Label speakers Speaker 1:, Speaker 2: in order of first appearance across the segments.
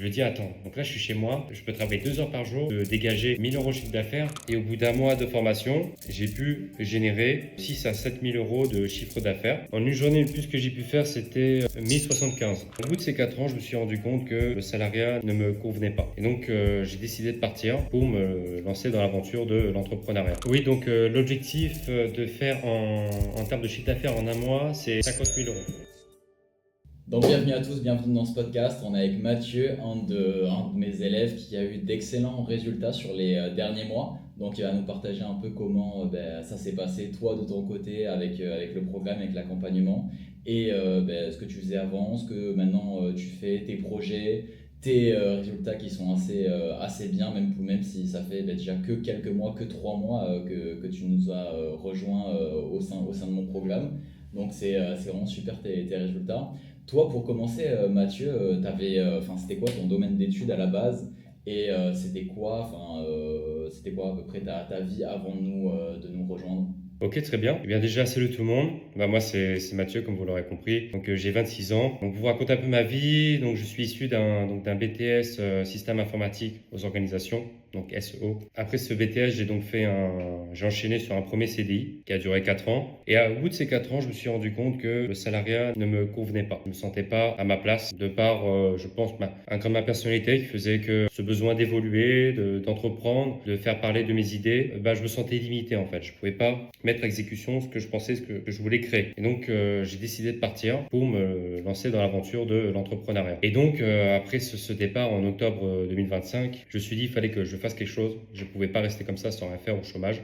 Speaker 1: Je me dis, attends, donc là je suis chez moi, je peux travailler 2 heures par jour, dégager 1 000 € de chiffre d'affaires et au bout d'un mois de formation, j'ai pu générer 6 à 7 000 € de chiffre d'affaires. En une journée, le plus que j'ai pu faire, c'était 1075. Au bout de ces 4 ans, je me suis rendu compte que le salariat ne me convenait pas. Et donc, j'ai décidé de partir pour me lancer dans l'aventure de l'entrepreneuriat. Oui, donc l'objectif de faire en termes de chiffre d'affaires en un mois, c'est 50 000 €.
Speaker 2: Donc bienvenue à tous, bienvenue dans ce podcast. On est avec Mathieu, un de mes élèves qui a eu d'excellents résultats sur les derniers mois. Donc il va nous partager un peu comment ça s'est passé, toi de ton côté, avec le programme, avec l'accompagnement, et ce que tu faisais avant, ce que maintenant tu fais, tes projets, tes résultats qui sont assez bien, même si ça fait déjà que quelques mois, que 3 mois que tu nous as rejoints au sein de mon programme. Donc c'est vraiment super tes résultats. Toi, pour commencer, Mathieu, c'était quoi ton domaine d'études à la base et c'était quoi à peu près ta vie avant de nous rejoindre?
Speaker 1: Ok, très bien. Eh bien déjà, salut tout le monde. Bah, moi, c'est Mathieu, comme vous l'aurez compris. Donc, j'ai 26 ans. Donc, pour vous raconter un peu ma vie, donc, je suis issu d'un BTS Système informatique aux organisations, donc SEO. Après ce BTS, j'ai enchaîné sur un premier CDI qui a duré 4 ans. Et au bout de ces 4 ans, je me suis rendu compte que le salariat ne me convenait pas. Je me sentais pas à ma place de par, je pense, ma personnalité qui faisait que ce besoin d'évoluer, d'entreprendre, de faire parler de mes idées, je me sentais limité en fait. Je pouvais pas mettre à exécution ce que je pensais, ce que je voulais créer. Et donc, j'ai décidé de partir pour me lancer dans l'aventure de l'entrepreneuriat. Et donc, après ce départ en octobre 2025, je me suis dit, il fallait que je fasse quelque chose. Je pouvais pas rester comme ça sans rien faire au chômage.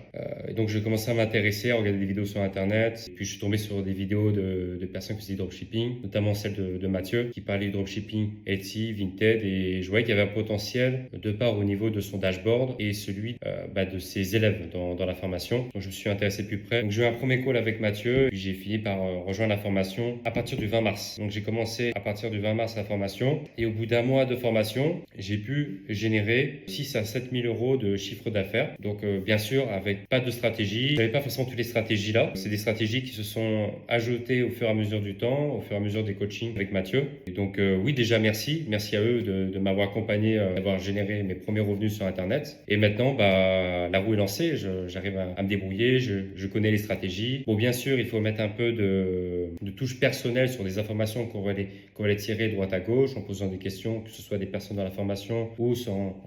Speaker 1: Et donc, j'ai commencé à m'intéresser, à regarder des vidéos sur Internet. Et puis, je suis tombé sur des vidéos de personnes qui faisaient du dropshipping, notamment celle de Mathieu, qui parlait du dropshipping Etsy, Vinted. Et je voyais qu'il y avait un potentiel de part au niveau de son dashboard et celui de ses élèves dans la formation. Donc, je me suis intéressé plus près. Donc, j'ai eu un premier call avec Mathieu, puis j'ai fini par rejoindre la formation à partir du 20 mars. Donc, j'ai commencé à partir du 20 mars la formation et au bout d'un mois de formation, j'ai pu générer 6 à 7 000 € de chiffre d'affaires. Donc, bien sûr, avec pas de stratégie. Je n'avais pas forcément toutes les stratégies là. C'est des stratégies qui se sont ajoutées au fur et à mesure du temps, au fur et à mesure des coachings avec Mathieu. Et donc, oui, déjà, merci. Merci à eux de m'avoir accompagné, d'avoir généré mes premiers revenus sur Internet. Et maintenant, la roue est lancée. J'arrive à me débrouiller. Je connais les stratégies. Bon, bien sûr, il faut mettre un peu de touche personnelle sur des informations qu'on va les tirer droite à gauche en posant des questions, que ce soit des personnes dans la formation ou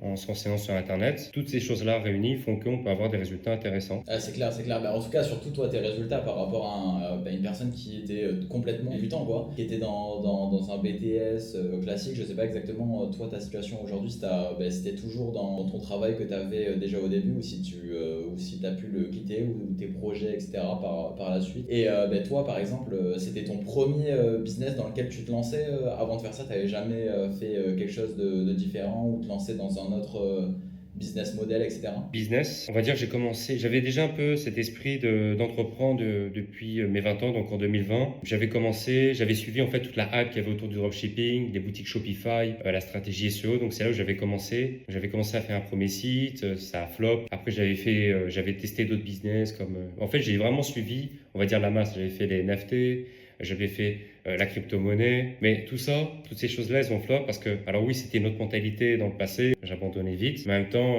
Speaker 1: en se renseignant sur Internet. Toutes ces choses-là réunies font qu'on peut avoir des résultats intéressants.
Speaker 2: Ah, c'est clair, c'est clair. En tout cas, surtout toi, tes résultats par rapport à une personne qui était complètement débutant, quoi, qui était dans un BTS classique. Je sais pas exactement, toi, ta situation aujourd'hui, si t'es toujours dans ton travail que tu avais déjà au début ou si tu as pu le quitter ou tes projets, etc. par la suite. Et toi, par exemple, c'était ton premier business dans lequel tu te lançais. Avant de faire ça, tu n'avais jamais fait quelque chose de différent ou te lancer dans un autre business model, etc.
Speaker 1: Business, on va dire, j'avais déjà un peu cet esprit d'entreprendre depuis mes 20 ans, donc en 2020. J'avais suivi en fait toute la hype qu'il y avait autour du dropshipping, des boutiques Shopify, la stratégie SEO. Donc c'est là où j'avais commencé. J'avais commencé à faire un premier site, ça a flop. Après j'avais testé d'autres business en fait j'ai vraiment suivi, on va dire la masse. J'avais fait les NFT, j'avais fait la crypto-monnaie, mais tout ça, toutes ces choses-là, elles ont flop parce que, alors oui, c'était une autre mentalité dans le passé, j'abandonnais vite, mais en même temps,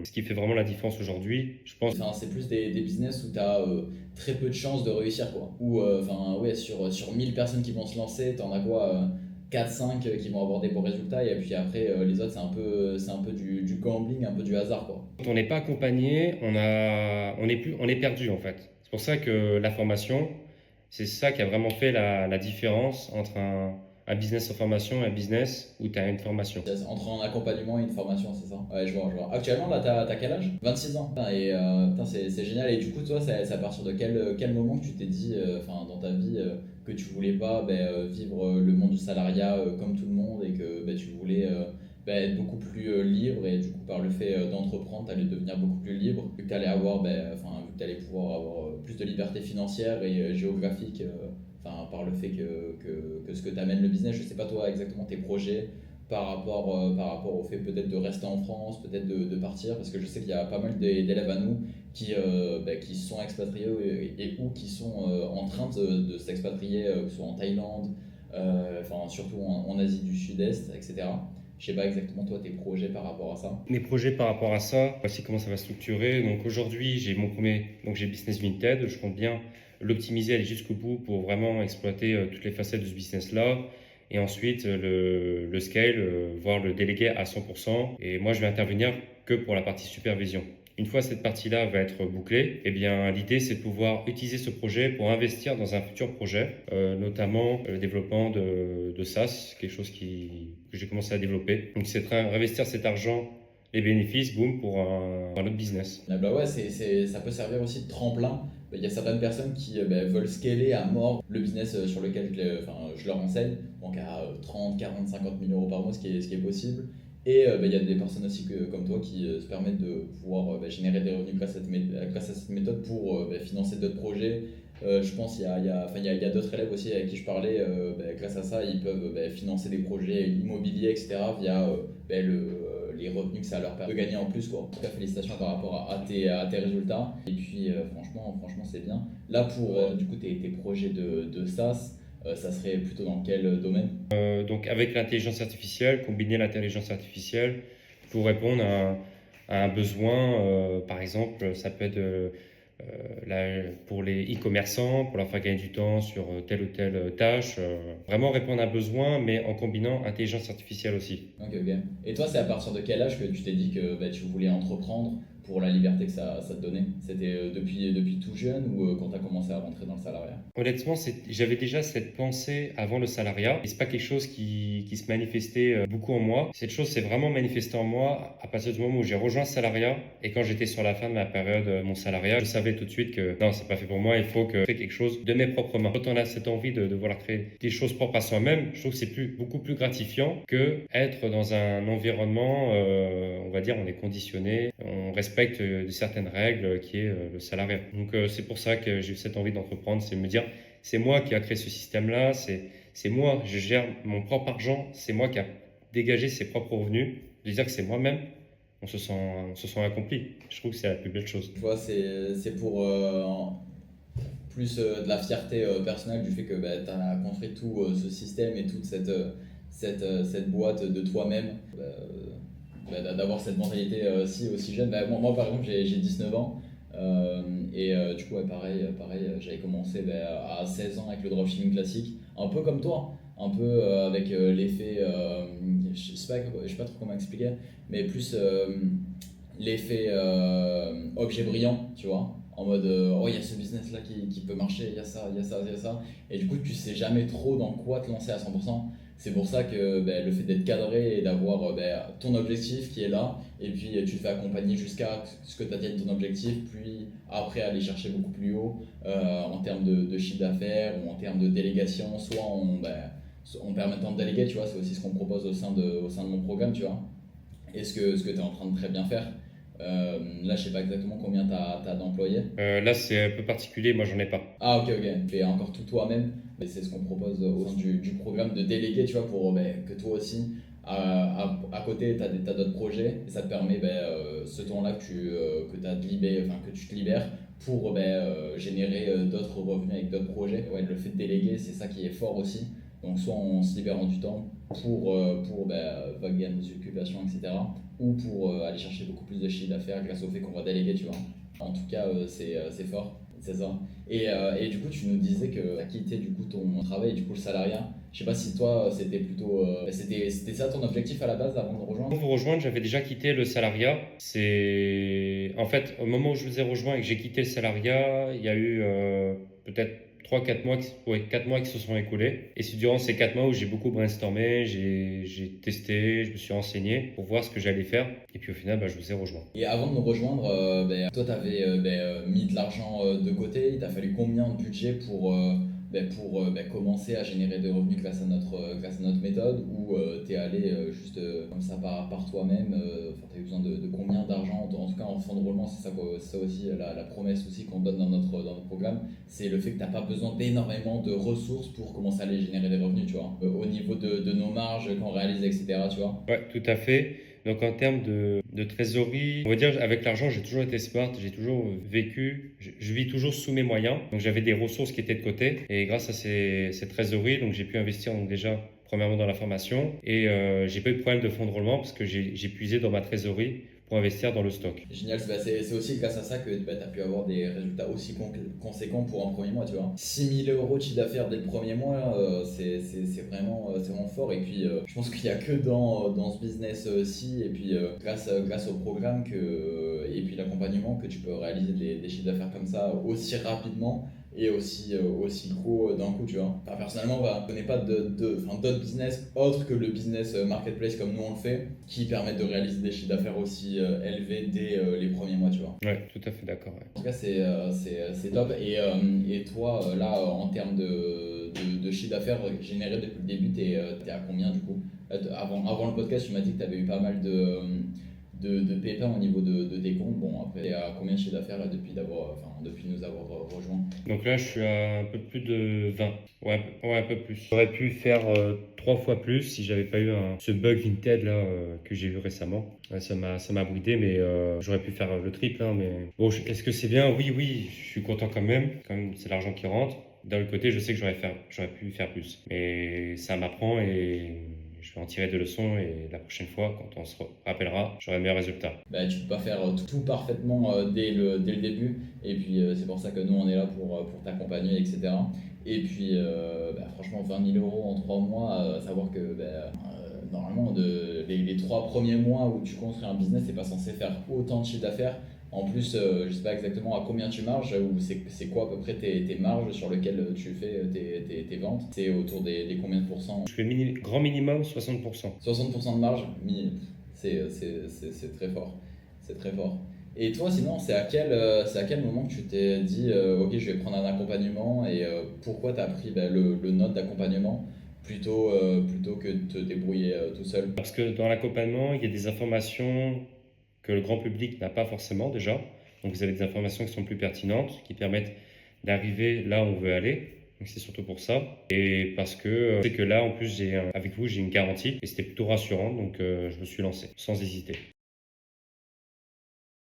Speaker 1: ce qui fait vraiment la différence aujourd'hui, je pense.
Speaker 2: Enfin, c'est plus des business où tu as très peu de chances de réussir, quoi. Ou, ouais, sur 1000 personnes qui vont se lancer, tu en as quoi 4-5 qui vont avoir des bons résultats, et puis après, les autres, c'est un peu du gambling, un peu du hasard, quoi.
Speaker 1: Quand on n'est pas accompagné, on est perdu en fait. C'est pour ça que la formation, c'est ça qui a vraiment fait la différence entre un business en formation et un business où tu as une formation.
Speaker 2: Entre un accompagnement et une formation, c'est ça? Ouais, je vois, je vois. Actuellement, là, t'as quel âge? 26 ans. Putain, et putain, c'est génial. Et du coup, toi, c'est à partir de quel moment que tu t'es dit, dans ta vie, que tu voulais pas vivre le monde du salariat comme tout le monde et que tu voulais être beaucoup plus libre et du coup, par le fait d'entreprendre, tu allais devenir beaucoup plus libre, vu que tu allais vu que tu allais pouvoir avoir plus de liberté financière et géographique. Par le fait que ce que t'amène le business, je sais pas toi exactement tes projets par rapport au fait peut-être de rester en France, peut-être de partir, parce que je sais qu'il y a pas mal d'élèves à nous qui sont expatriés ou qui sont en train de s'expatrier, que ce soit en Thaïlande, surtout en Asie du Sud-Est, etc. Je sais pas exactement toi tes projets par rapport à ça.
Speaker 1: Mes projets par rapport à ça, voici comment ça va structurer. Donc aujourd'hui, j'ai mon premier, donc j'ai Business Vinted. Je compte bien l'optimiser, aller jusqu'au bout pour vraiment exploiter toutes les facettes de ce business-là. Et ensuite, le scale, voire le déléguer à 100%. Et moi, je vais intervenir que pour la partie supervision. Une fois cette partie-là va être bouclée, eh bien, l'idée c'est de pouvoir utiliser ce projet pour investir dans un futur projet, notamment le développement de SaaS, quelque chose que j'ai commencé à développer. Donc c'est de réinvestir cet argent, les bénéfices, boum, pour un autre business.
Speaker 2: Ah bah ouais, ça peut servir aussi de tremplin. Il y a certaines personnes qui veulent scaler à mort le business sur lequel je leur enseigne, donc à 30, 40, 50 000 euros par mois, ce qui est possible. Et il y a des personnes aussi comme toi qui se permettent de pouvoir générer des revenus grâce à cette méthode pour financer d'autres projets. Je pense qu'il y a d'autres élèves aussi avec qui je parlais, grâce à ça, ils peuvent financer des projets immobiliers, etc., via les revenus que ça leur permet de gagner en plus, quoi. En tout cas, félicitations par rapport à tes résultats. Et puis, franchement, c'est bien. Là, pour du coup, tes projets de SaaS, ça serait plutôt dans quel domaine?
Speaker 1: Donc avec l'intelligence artificielle, combiner l'intelligence artificielle pour répondre à un besoin, par exemple, ça peut être pour les e-commerçants, pour leur faire gagner du temps sur telle ou telle tâche, vraiment répondre à un besoin, mais en combinant intelligence artificielle aussi.
Speaker 2: Ok, ok. Et toi, c'est à partir de quel âge que tu t'es dit que tu voulais entreprendre pour la liberté que ça te donnait? C'était depuis tout jeune ou quand tu as commencé à rentrer dans le salariat?
Speaker 1: Honnêtement, j'avais déjà cette pensée avant le salariat et c'est pas quelque chose qui se manifestait beaucoup en moi. Cette chose s'est vraiment manifestée en moi à partir du moment où j'ai rejoint le salariat et quand j'étais sur la fin de ma période, mon salariat, je savais tout de suite que non, c'est pas fait pour moi, il faut que je fasse quelque chose de mes propres mains. Quand on a cette envie de vouloir créer des choses propres à soi-même, je trouve que c'est beaucoup plus gratifiant que être dans un environnement, on va dire, on est conditionné, on respecte certaines règles qui est le salariat. Donc c'est pour ça que j'ai eu cette envie d'entreprendre, c'est me dire c'est moi qui a créé ce système-là, c'est moi, je gère mon propre argent, c'est moi qui a dégagé ses propres revenus. De dire que c'est moi-même, on se sent accompli. Je trouve que c'est la plus belle chose.
Speaker 2: Tu vois, c'est pour plus de la fierté personnelle du fait que tu as construit tout ce système et toute cette boîte de toi-même. D'avoir cette mentalité aussi jeune. Moi, par exemple, j'ai 19 ans. Du coup, ouais, pareil, j'avais commencé à 16 ans avec le dropshipping classique, un peu comme toi, un peu avec l'effet, je sais pas trop comment expliquer, mais plus l'effet objet brillant, tu vois, en mode oh, il y a ce business là qui peut marcher, il y a ça, il y a ça, il y a ça, et du coup, tu sais jamais trop dans quoi te lancer à 100%. C'est pour ça que le fait d'être cadré et d'avoir ton objectif qui est là, et puis tu te fais accompagner jusqu'à ce que tu atteignes ton objectif, puis après aller chercher beaucoup plus haut en termes de chiffre d'affaires ou en termes de délégation, soit en permettant de déléguer, tu vois, c'est aussi ce qu'on propose au sein de mon programme, tu vois. Et ce que tu es en train de très bien faire. Là, je sais pas exactement combien tu as d'employés.
Speaker 1: Là, c'est un peu particulier, moi j'en ai pas.
Speaker 2: Ah, ok, ok. Tu fais encore tout toi-même. Mais c'est ce qu'on propose au sein du programme de déléguer, tu vois, pour que toi aussi, à côté, tu as d'autres projets. Et ça te permet, ce temps-là que tu te libères pour générer d'autres revenus avec d'autres projets. Ouais, le fait de déléguer, c'est ça qui est fort aussi. Donc, soit en se libérant du temps pour vaguer à nos occupations, etc. Ou pour aller chercher beaucoup plus de chiffre d'affaires grâce au fait qu'on va déléguer, tu vois. En tout cas, c'est fort. C'est ça. Et du coup, tu nous disais que tu as quitté du coup, ton travail et du coup le salariat. Je sais pas si toi, c'était plutôt. C'était ça ton objectif à la base avant de rejoindre?
Speaker 1: Pour vous rejoindre, j'avais déjà quitté le salariat. C'est en fait au moment où je vous ai rejoint et que j'ai quitté le salariat, il y a eu peut-être 3-4 mois, 4 mois qui se sont écoulés. Et c'est durant ces 4 mois où j'ai beaucoup brainstormé, j'ai testé, je me suis renseigné pour voir ce que j'allais faire. Et puis au final, je vous ai rejoint.
Speaker 2: Et avant de nous rejoindre, toi, tu avais mis de l'argent de côté. Il t'a fallu combien de budget pour commencer à générer des revenus grâce à notre méthode? Ou tu es allé juste comme ça par toi-même? Tu as eu besoin de combien d'argent? En tout cas, en fonds de roulement, c'est ça aussi la promesse aussi qu'on donne dans notre programme. C'est le fait que tu n'as pas besoin d'énormément de ressources pour commencer à aller générer des revenus, tu vois. Au niveau de nos marges qu'on réalise, etc., tu vois.
Speaker 1: Ouais, tout à fait. Donc en termes de trésorerie, on va dire avec l'argent, j'ai toujours été smart, j'ai toujours vécu, je vis toujours sous mes moyens. Donc j'avais des ressources qui étaient de côté et grâce à ces trésoreries, donc j'ai pu investir donc déjà premièrement dans la formation, et j'ai pas eu de problème de fonds de roulement parce que j'ai puisé dans ma trésorerie pour investir dans le stock.
Speaker 2: Génial, c'est aussi grâce à ça que tu as pu avoir des résultats aussi conséquents pour un premier mois, tu vois. 6 000 € de chiffre d'affaires dès le premier mois, c'est vraiment fort. Et puis, je pense qu'il n'y a que dans ce business-ci, et puis grâce au programme et puis l'accompagnement, que tu peux réaliser des chiffres d'affaires comme ça aussi rapidement et aussi gros d'un coup, tu vois. Enfin, personnellement, je ne connais pas d'autres business autres que le business marketplace comme nous on le fait, qui permettent de réaliser des chiffres d'affaires aussi élevés dès les premiers mois, tu vois.
Speaker 1: Ouais, tout à fait d'accord. Ouais.
Speaker 2: En tout cas, c'est top. Et toi, là, en termes de chiffre d'affaires généré depuis le début, t'es à combien du coup? Avant le podcast, tu m'as dit que tu avais eu pas mal de pépins au niveau de tes comptes. Bon, après, t'es à combien de chiffre d'affaires là, depuis nous avoir rejoints?
Speaker 1: Donc là, je suis à un peu plus de 20. Ouais, un peu plus. J'aurais pu faire 3 fois plus si j'avais pas eu ce bug Vinted là que j'ai vu récemment. Ouais, ça m'a bridé, mais j'aurais pu faire le triple. Hein, mais bon, est-ce que c'est bien? Oui, oui, je suis content quand même. Comme c'est l'argent qui rentre. D'un autre côté, je sais que j'aurais pu faire plus. Mais ça m'apprend et je vais en tirer des leçons. Et la prochaine fois, quand on se rappellera, j'aurai meilleur résultat.
Speaker 2: Bah, tu peux pas faire tout parfaitement dès le début. Et puis, c'est pour ça que nous, on est là pour t'accompagner, etc. Et puis, franchement, 20 000 € en 3 mois, savoir que normalement, les 3 premiers mois où tu construis un business, t'es pas censé faire autant de chiffre d'affaires. En plus, je sais pas exactement à combien tu marges, ou c'est quoi à peu près tes marges sur lesquelles tu fais tes ventes. C'est autour des combien de pourcents?
Speaker 1: Je fais grand minimum 60%.
Speaker 2: 60% de marge, c'est très fort. C'est très fort. Et toi, sinon, c'est à quel moment que tu t'es dit, ok, je vais prendre un accompagnement, et pourquoi tu as pris le note d'accompagnement plutôt que de te débrouiller tout seul?
Speaker 1: Parce que dans l'accompagnement, il y a des informations que le grand public n'a pas forcément déjà. Donc vous avez des informations qui sont plus pertinentes, qui permettent d'arriver là où on veut aller. Donc c'est surtout pour ça. Et parce que c'est que là, en plus, avec vous, j'ai une garantie. Et c'était plutôt rassurant, donc je me suis lancé, sans hésiter.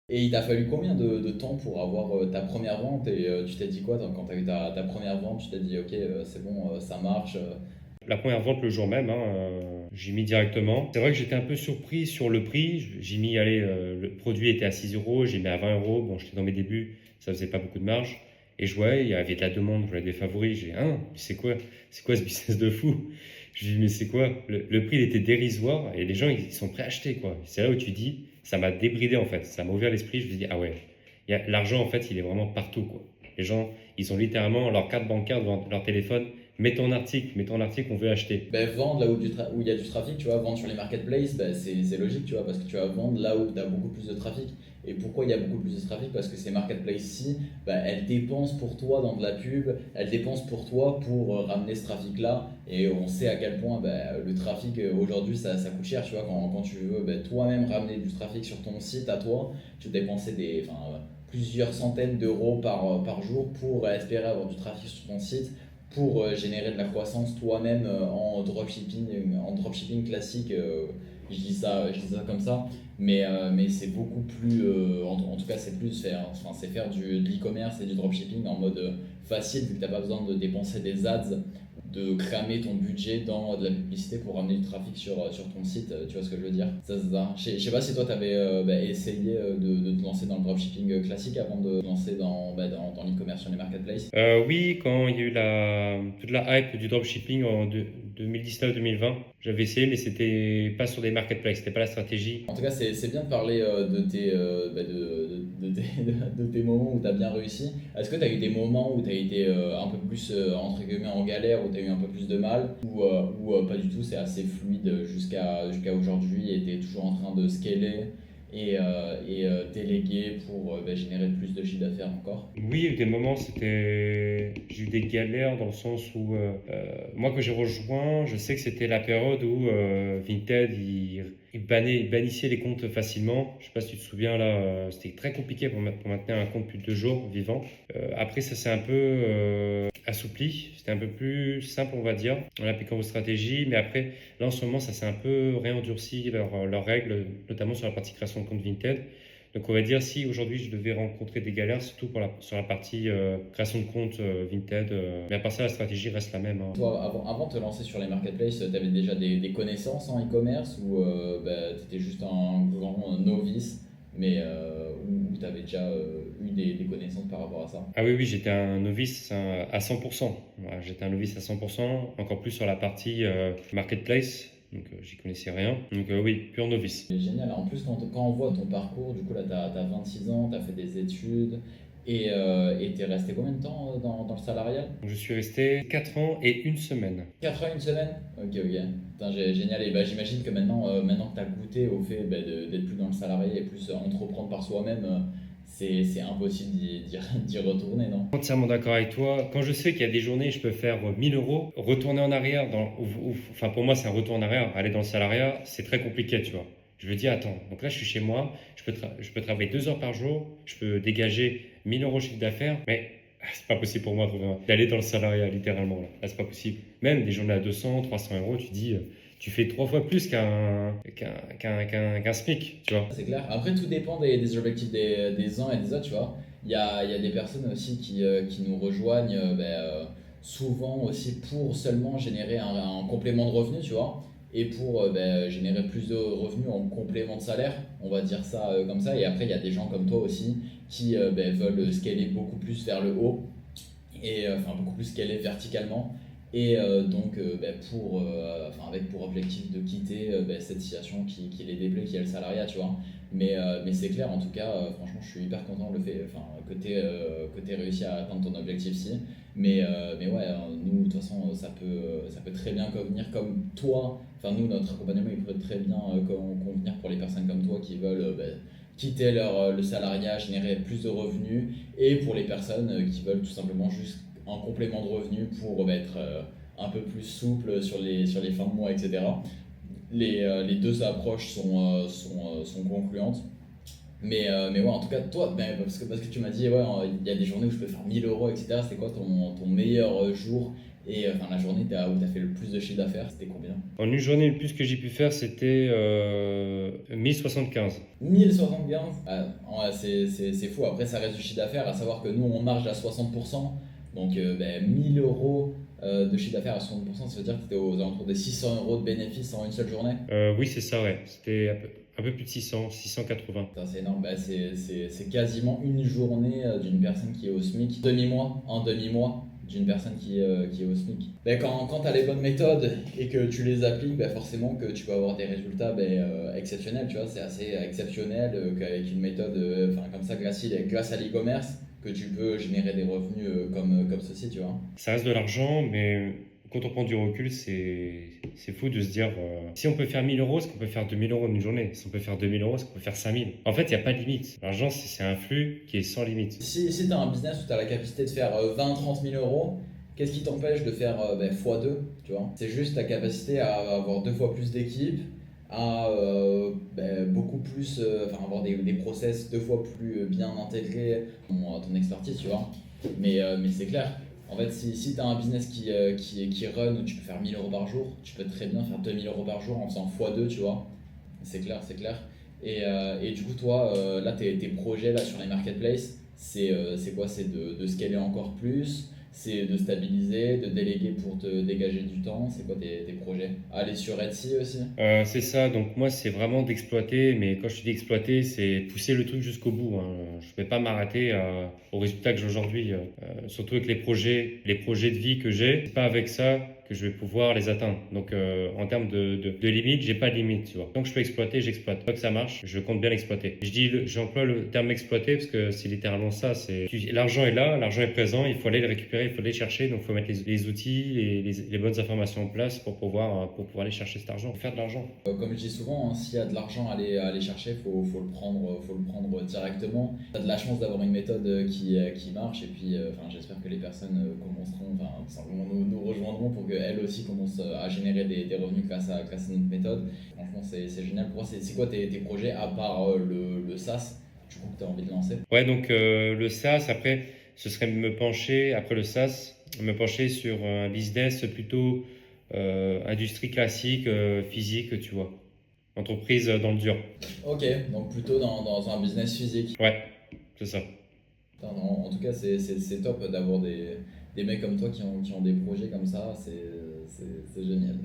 Speaker 2: Et il t'a fallu combien de temps pour avoir ta première vente? Et tu t'es dit quoi quand tu as eu ta première vente? Tu t'es dit, ok, c'est bon, ça marche.
Speaker 1: La première vente le jour même, hein, j'ai mis directement. C'est vrai que j'étais un peu surpris sur le prix. J'ai mis, allez, le produit était à 6 euros, j'ai mis à 20 euros. Bon, j'étais dans mes débuts, ça faisait pas beaucoup de marge. Et je voyais, il y avait de la demande, je voyais des favoris. J'ai dit, hein, c'est quoi ce business de fou? Je dis, mais c'est quoi? Le prix, il était dérisoire et les gens, ils sont prêts à acheter, quoi. C'est là où tu dis, ça m'a débridé en fait. Ça m'a ouvert l'esprit. Je me dis, ah ouais, l'argent, en fait, il est vraiment partout, quoi. Les gens, ils ont littéralement leur carte bancaire devant leur téléphone. Mets ton article, on veut acheter.
Speaker 2: Vendre là où il y a du trafic, tu vois, vendre sur les marketplaces, c'est logique, tu vois, parce que tu vas vendre là où tu as beaucoup plus de trafic. Et pourquoi il y a beaucoup plus de trafic? Parce que ces marketplaces-ci, elles dépensent pour toi dans de la pub, elles dépensent pour toi pour ramener ce trafic-là. Et on sait à quel point le trafic aujourd'hui ça coûte cher, tu vois, quand tu veux toi-même ramener du trafic sur ton site à toi, tu dépenses plusieurs centaines d'euros par jour pour espérer avoir du trafic sur ton site, pour générer de la croissance toi-même en dropshipping classique. Je dis ça comme ça, mais c'est beaucoup plus, en tout cas c'est plus c'est faire de l'e-commerce et du dropshipping en mode facile, vu que tu n'as pas besoin de dépenser des ads, de cramer ton budget dans de la publicité pour ramener du trafic sur ton site. Tu vois ce que je veux dire? Ça, c'est ça. Je sais pas si toi tu avais essayé de te lancer dans le dropshipping classique avant de te lancer dans l'e-commerce sur les marketplaces.
Speaker 1: Oui, quand il y a eu toute la hype du dropshipping en 2019-2020, j'avais essayé, mais c'était pas sur des marketplaces, c'était pas la stratégie.
Speaker 2: En tout cas, c'est bien de parler de tes moments où tu as bien réussi. Est-ce que tu as eu des moments où tu as été un peu plus, entre guillemets, en galère, où tu as eu un peu plus de mal, ou pas du tout, c'est assez fluide jusqu'à aujourd'hui, et tu es toujours en train de scaler et déléguer pour générer plus de chiffre d'affaires encore?
Speaker 1: Oui, il y a eu des moments, j'ai eu des galères dans le sens où, moi, quand j'ai rejoint, je sais que c'était la période où Vinted, il bannissait les comptes facilement. Je sais pas si tu te souviens, là, c'était très compliqué pour maintenir un compte plus de 2 jours vivant. Après, ça s'est un peu assoupli. C'était un peu plus simple, on va dire, en appliquant vos stratégies. Mais après, là, en ce moment, ça s'est un peu réendurci leurs règles, notamment sur la partie création de compte Vinted. Donc on va dire si aujourd'hui je devais rencontrer des galères, surtout sur la partie création de compte Vinted, mais à part ça la stratégie reste la même, hein.
Speaker 2: Toi, avant de te lancer sur les marketplaces, tu avais déjà des connaissances en e-commerce ou tu étais juste un grand novice, mais où tu avais déjà eu des connaissances par rapport à ça?
Speaker 1: Ah oui, oui, j'étais un novice à 100%. Voilà, j'étais un novice à 100%, encore plus sur la partie marketplace, donc j'y connaissais rien. Donc oui, pur novice.
Speaker 2: C'est génial. En plus, quand on voit ton parcours, du coup, là, tu as 26 ans, tu as fait des études et tu es resté combien de temps dans le salariat?
Speaker 1: Donc, je suis resté 4 ans et une semaine.
Speaker 2: 4 ans, une semaine? Ok, ok. Putain, génial. Et bah, j'imagine que maintenant que tu as goûté au fait d'être plus dans le salarié et plus entreprendre par soi-même, c'est impossible d'y retourner, non?
Speaker 1: Entièrement d'accord avec toi. Quand je sais qu'il y a des journées, je peux faire 1000 euros, retourner en arrière, enfin pour moi c'est un retour en arrière, aller dans le salariat, c'est très compliqué, tu vois. Je me dis, attends, donc là je suis chez moi, je peux travailler 2 heures par jour, je peux dégager 1000 euros de chiffre d'affaires, mais c'est pas possible pour moi d'aller dans le salariat, littéralement. Là, c'est pas possible. Même des journées à 200, 300 euros, tu dis, tu fais 3 fois plus qu'un SMIC, tu vois.
Speaker 2: C'est clair. Après, tout dépend des objectifs des uns et des autres, tu vois. Il y a des personnes aussi qui nous rejoignent souvent aussi pour seulement générer un complément de revenu, tu vois. Et pour générer plus de revenus en complément de salaire, on va dire ça comme ça. Et après, il y a des gens comme toi aussi qui veulent scaler beaucoup plus vers le haut et enfin beaucoup plus scaler verticalement et avec pour objectif de quitter cette situation qui les déplaît, qui est le salariat, tu vois. Mais c'est clair, en tout cas, franchement, je suis hyper content que tu réussi à atteindre ton objectif-ci. Mais ouais, nous, de toute façon, ça peut très bien convenir comme toi. Enfin, nous, notre accompagnement, il pourrait très bien convenir pour les personnes comme toi qui veulent quitter le salariat, générer plus de revenus, et pour les personnes qui veulent tout simplement juste un complément de revenus pour être un peu plus souple sur les fins de mois, etc. Les deux approches sont concluantes. Mais ouais, en tout cas, toi, parce que tu m'as dit, ouais, il y a des journées où je peux faire 1000 euros, etc. C'était quoi ton meilleur jour et enfin la journée où tu as fait le plus de chiffre d'affaires, c'était combien?
Speaker 1: En une journée, le plus que j'ai pu faire, c'était 1075.
Speaker 2: 1075? Ah, ouais, c'est fou. Après, ça reste du chiffre d'affaires, à savoir que nous, on marge à 60%. Donc, 1000 euros de chiffre d'affaires à 60%, ça veut dire que tu étais aux alentours des 600 euros de bénéfices en une seule journée.
Speaker 1: Oui, c'est ça, ouais. C'était un peu plus de 600, 680.
Speaker 2: Putain, c'est énorme. Bah, c'est quasiment une journée d'une personne qui est au SMIC. Un demi-mois d'une personne qui est au SMIC. Bah, quand tu as les bonnes méthodes et que tu les appliques, bah, forcément que tu peux avoir des résultats exceptionnels. Tu vois, c'est assez exceptionnel qu'avec une méthode comme ça, grâce à l'e-commerce, que tu peux générer des revenus comme ceci, tu vois.
Speaker 1: Ça reste de l'argent, mais quand on prend du recul, c'est fou de se dire si on peut faire 1000 euros, est-ce qu'on peut faire 2000 euros en une journée? Si on peut faire 2000 euros, est-ce qu'on peut faire 5000? En fait, il n'y a pas de limite. L'argent, c'est un flux qui est sans limite.
Speaker 2: Si tu as un business où tu as la capacité de faire 20-30 000 euros, qu'est-ce qui t'empêche de faire x2, tu vois? C'est juste ta capacité à avoir 2 fois plus d'équipes, à beaucoup plus, avoir des process 2 fois plus bien intégrés à ton expertise, tu vois. Mais c'est clair. En fait, si tu as un business qui run où tu peux faire 1000 euros par jour, tu peux très bien faire 2000 euros par jour en faisant x2, tu vois. C'est clair, c'est clair. Et du coup, toi, là, tes projets là, sur les marketplaces, c'est quoi? C'est de scaler encore plus, c'est de stabiliser, de déléguer pour te dégager du temps. C'est quoi tes projets? Aller sur Etsy aussi?
Speaker 1: C'est ça, donc moi c'est vraiment d'exploiter, mais quand je dis exploiter, c'est pousser le truc jusqu'au bout, hein. Je ne vais pas m'arrêter au résultat que j'ai aujourd'hui, surtout avec les projets de vie que j'ai, c'est pas avec ça que je vais pouvoir les atteindre. Donc en termes de limite, j'ai pas de limite, tu vois. Donc je peux exploiter, j'exploite. Pas que ça marche, je compte bien l'exploiter. J'emploie le terme exploiter parce que c'est littéralement ça, l'argent est là, l'argent est présent, il faut aller le récupérer, il faut aller le chercher, donc il faut mettre les outils, les bonnes informations en place pour pouvoir aller chercher cet argent, faire de l'argent.
Speaker 2: Comme je dis souvent, hein, s'il y a de l'argent à aller chercher, faut le prendre directement. Tu as de la chance d'avoir une méthode qui marche, et puis j'espère que les personnes commenceront, simplement nous rejoindront pour qu'elles aussi commencent à générer des revenus grâce à notre méthode. Franchement, c'est génial. Pour moi, c'est quoi tes projets à part le SaaS du coup, que tu as envie de lancer?
Speaker 1: Ouais, donc le SaaS, après, ce serait après le SaaS, me pencher sur un business plutôt industrie classique, physique, tu vois. entreprise dans le dur.
Speaker 2: Ok, donc plutôt dans un business physique.
Speaker 1: Ouais, c'est ça.
Speaker 2: Putain, en tout cas, c'est top d'avoir des mecs comme toi qui ont des projets comme ça, c'est génial.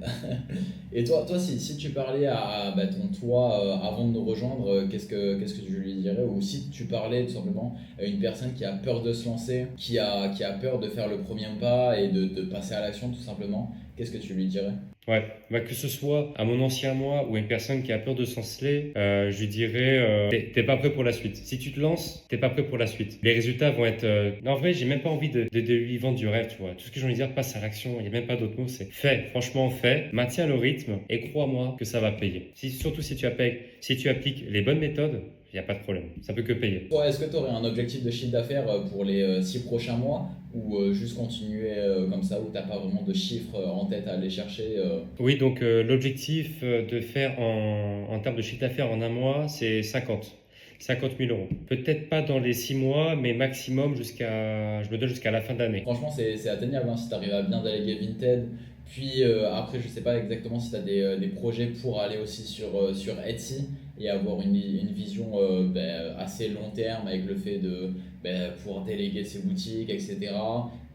Speaker 2: Et toi si tu parlais à ton toi avant de nous rejoindre, qu'est-ce que tu lui dirais? Ou si tu parlais tout simplement à une personne qui a peur de se lancer, qui a peur de faire le premier pas et de passer à l'action tout simplement, qu'est-ce que tu lui dirais?
Speaker 1: Ouais, bah, que ce soit à mon ancien moi ou à une personne qui a peur de s'en lancer, je lui dirais, t'es pas prêt pour la suite. Si tu te lances, t'es pas prêt pour la suite. Les résultats vont être... Non, en vrai, j'ai même pas envie de lui vendre du rêve, tu vois. Tout ce que j'ai envie de dire, passe à l'action. Il n'y a même pas d'autre mot, c'est fais. Franchement, fais. Maintiens le rythme et crois-moi que ça va payer. Surtout si tu appliques les bonnes méthodes, il n'y a pas de problème. Ça peut que payer.
Speaker 2: Toi, est-ce que tu aurais un objectif de chiffre d'affaires pour les 6 prochains mois ou juste continuer comme ça où t'as pas vraiment de chiffres en tête à aller chercher
Speaker 1: Oui, donc l'objectif de faire en termes de chiffre d'affaires en un mois, c'est 50 000 euros. Peut-être pas dans les 6 mois, mais maximum je me donne jusqu'à la fin d'année.
Speaker 2: Franchement, c'est atteignable hein, si tu arrives à bien déléguer Vinted. Puis après, je sais pas exactement si tu as des projets pour aller aussi sur Etsy et avoir une vision assez long terme avec le fait de pouvoir déléguer ses boutiques, etc.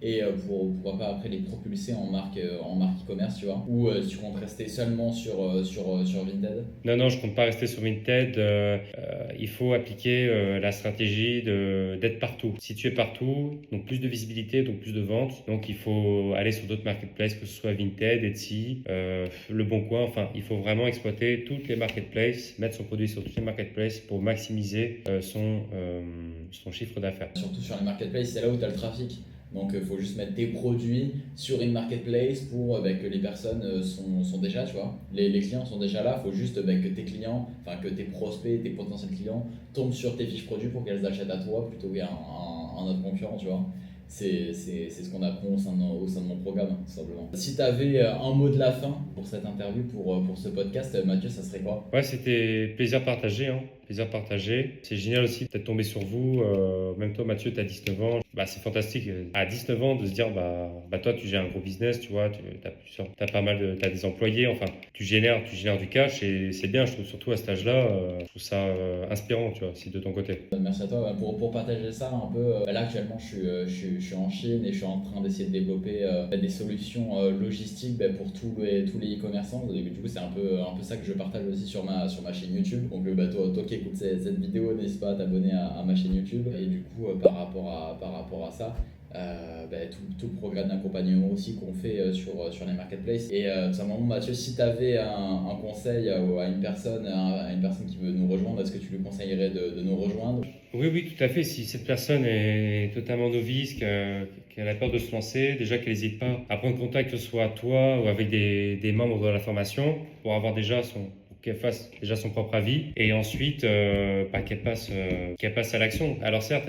Speaker 2: Et pourquoi pas après les propulser en marque e-commerce, tu vois. Ou si tu comptes rester seulement sur Vinted.
Speaker 1: Non, non, je compte pas rester sur Vinted. Il faut appliquer la stratégie d'être partout. Si tu es partout, donc plus de visibilité, donc plus de ventes. Donc il faut aller sur d'autres marketplaces, que ce soit Vinted, Etsy, Le Bon Coin. Enfin, il faut vraiment exploiter toutes les marketplaces, mettre son produit sur toutes les marketplaces pour maximiser son chiffre d'affaires.
Speaker 2: Surtout sur les marketplaces, c'est là où tu as le trafic. Donc il faut juste mettre tes produits sur une marketplace pour que les personnes sont déjà, tu vois, les clients sont déjà là. Il faut juste que tes clients, enfin que tes prospects, tes potentiels clients tombent sur tes fiches produits pour qu'elles achètent à toi plutôt qu'à un autre concurrent, tu vois. C'est ce qu'on apprend au sein de mon programme, tout simplement. Si tu avais un mot de la fin pour cette interview, pour ce podcast, Mathieu, ça serait quoi?
Speaker 1: Ouais, c'était plaisir partagé, hein. Plaisir partagé. C'est génial aussi d'être tombé sur vous. Même toi, Mathieu, tu as 19 ans. Bah, c'est fantastique à 19 ans de se dire, toi, tu gères un gros business, tu vois, t'as pas mal t'as des employés, enfin, tu génères du cash et c'est bien, je trouve, surtout à cet âge-là, je trouve ça inspirant, tu vois, si de ton côté.
Speaker 2: Merci à toi pour partager ça un peu. Là, actuellement, je suis en Chine et je suis en train d'essayer de développer des solutions logistiques pour tous les e-commerçants. Et du coup, c'est un peu ça que je partage aussi sur ma chaîne YouTube. Donc, toi qui écoutes cette vidéo, n'hésite pas à t'abonner à ma chaîne YouTube. Et du coup, par rapport à ça, tout le programme d'accompagnement aussi qu'on fait sur les marketplaces. Et tout simplement, Mathieu, si tu avais un conseil à une personne, à une personne qui veut nous rejoindre, est-ce que tu lui conseillerais de nous rejoindre?
Speaker 1: Oui, oui, tout à fait. Si cette personne est totalement novice, qu'elle a peur de se lancer, déjà qu'elle n'hésite pas à prendre contact, que ce soit toi ou avec des membres de la formation, pour avoir qu'elle fasse déjà son propre avis et ensuite qu'elle passe à l'action. Alors certes,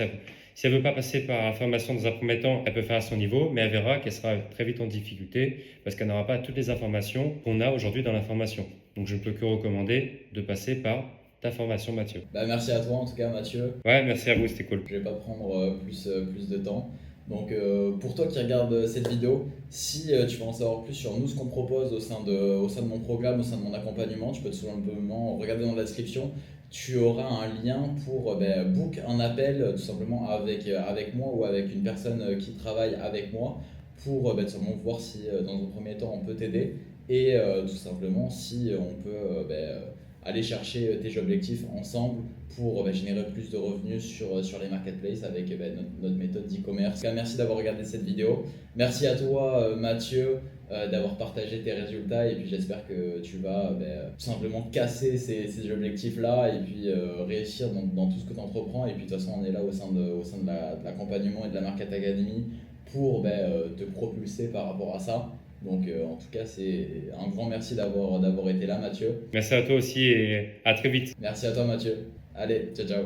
Speaker 1: si elle veut pas passer par la formation dans un premier temps, elle peut faire à son niveau, mais elle verra qu'elle sera très vite en difficulté parce qu'elle n'aura pas toutes les informations qu'on a aujourd'hui dans la formation. Donc je ne peux que recommander de passer par ta formation, Mathieu.
Speaker 2: Merci à toi en tout cas, Mathieu.
Speaker 1: Ouais, merci à vous, c'était cool.
Speaker 2: Je vais pas prendre plus de temps. Donc pour toi qui regarde cette vidéo, si tu veux en savoir plus sur nous, ce qu'on propose au sein de mon programme, au sein de mon accompagnement, tu peux tout simplement regarder dans la description. Tu auras un lien pour book un appel tout simplement avec moi ou avec une personne qui travaille avec moi pour tout simplement voir si dans un premier temps on peut t'aider et tout simplement si on peut aller chercher tes objectifs ensemble pour générer plus de revenus sur les marketplaces avec notre méthode d'e-commerce. En tout cas, merci d'avoir regardé cette vidéo. Merci à toi Mathieu d'avoir partagé tes résultats et puis j'espère que tu vas tout simplement casser ces objectifs-là et puis réussir dans tout ce que tu entreprends. Et puis de toute façon, on est là au sein de l'accompagnement et de la Market Academy pour te propulser par rapport à ça. Donc en tout cas, c'est un grand merci d'avoir été là, Mathieu.
Speaker 1: Merci à toi aussi et à très vite.
Speaker 2: Merci à toi, Mathieu. Allez, ciao, ciao.